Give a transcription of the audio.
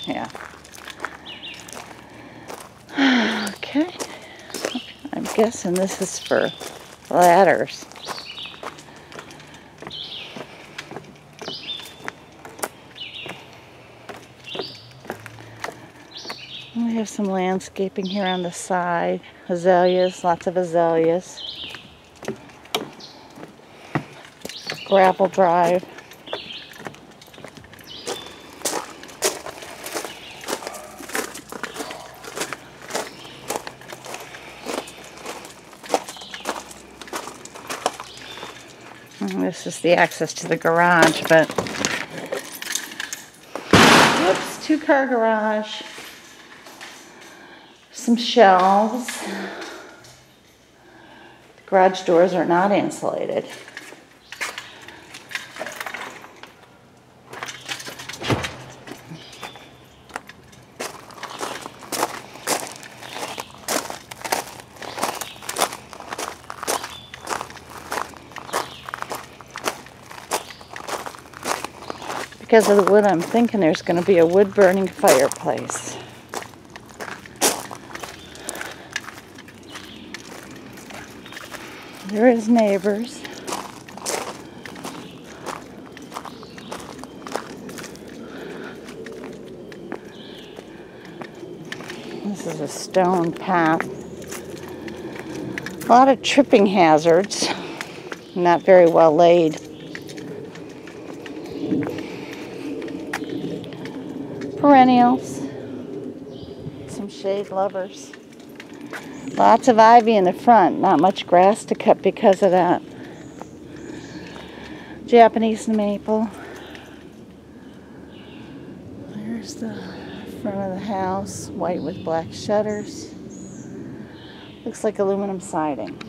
Yeah. Okay. I'm guessing this is for ladders. We have some landscaping here on the side. Azaleas, lots of azaleas. Gravel drive. And this is the access to the garage, but whoops, 2-car garage. Some shelves. The garage doors are not insulated. Because of the wood, I'm thinking there's going to be a wood-burning fireplace. There is neighbors. This is a stone path. A lot of tripping hazards. Not very well laid. Perennials. Some shade lovers. Lots of ivy in the front. Not much grass to cut because of that. Japanese maple. There's the front of the house. White with black shutters. Looks like aluminum siding.